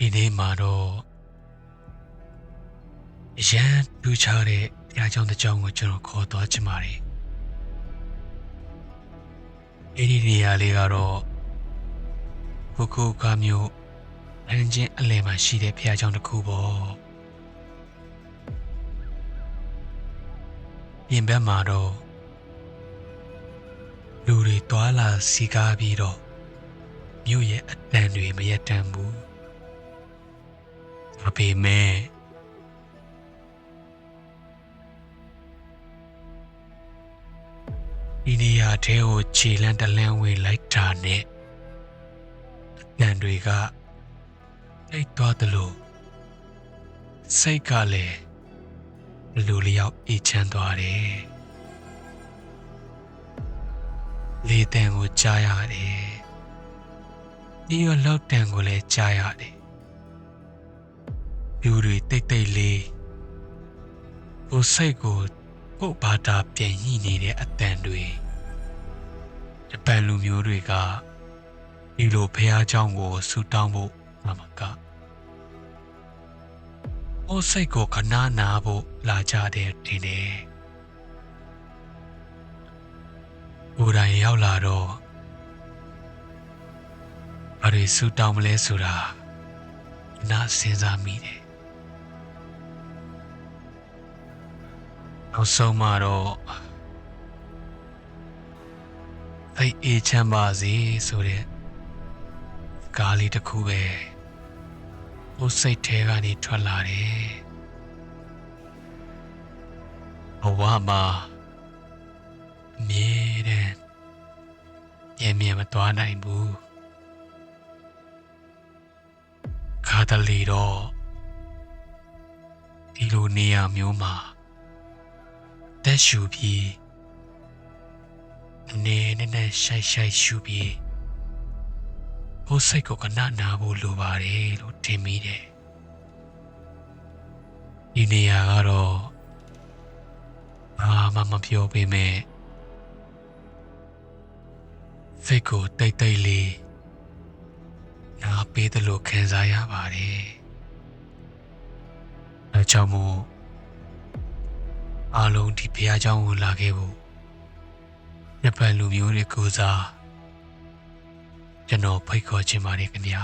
ဒီနေ့မှာတော့အရန်ပြူချတဲ့တရားကြောင်းတစ်ကြောင်းကိုကျွန်တော်ခေါ်သွားချင်ပါတယ်အဲ့ဒီနေရာလေးကတော့ခုကမျိုးအန်ချင်းအလယ်မှာရှိတဲ့ဘုရားကျောင်းတစ်ခုပေါ့ပြင်ဘက်မှာတော့လူတွေတွာလာစီကားပြီးတော့မြို့ရဲ့အတန်တွေမရက်တမ်းဘူးဒါပေမဲ့ဒီနေရာထဲကိုခြေလန်းတလန်းဝင်လိုက်တာနဲ့အတန်တွေကအိတ်သွားတယ်လို့စိတ်ကလည်းလူလျောက်အေးချမ်းသွားတယ်လေတန်ကိုကြားရတယ်ပြီးတော့လောက်တန်ကိုလည်းကြားရတယ်လူတွေတိတ်တိတ်လေးကိုစိတ်ကိုကို့ဘာသာပြန်ညှိနေတဲ့အတန်တွေဂျပန်လူမျိုးတွေကဒီလိုဖះเจ้าကိုဆူတောင်းဖို့မှာကကိုစိတ်ကိုခဏနာဖို့လာကြတဲ့ဒီနေ့ကိုယ်တိုင်ရောက်လာတော့ဘာတွေဆူတောင်းမလဲဆိုတာနားစဉ်းစားမိတယ်နောက်ဆုံးမှာတော့အဲ့အေးချမ်းပါစေဆိုတဲ့ကားလေးတစ်ခုပဲကိုယ်စိတ်ထဲကနေထွက်လာတယ်ဘဝမှာအမြဲတမ်းမြဲမသွားနိုင်ဘူးခါတလေတော့ဒီလိုနေရာမျိုးမှာတက်ရှူပြီးနေနဲ့ရှိုက်ရှူပြီးကိုယ်စိတ်ကိုကနနာဖို့လိုပါတယ်လို့ထင်မိတယ်ဒီနေရာကတော့ဘာမှမပြောပေမဲ့စိတ်ကိုတိတ်တိတ်လေးနားပေးတယ်လို့ခံစားရပါတယ်အဲကြောင့်မို့အားလုံးဒီဘုရားကျောင်းကိုလာခဲ့ဖို့ဂျပန်လူမျိုးတွေကိုစားကျွန်တော်ဖိတ်ခေါ်ချင်ပါတယ်ခင်ဗျာ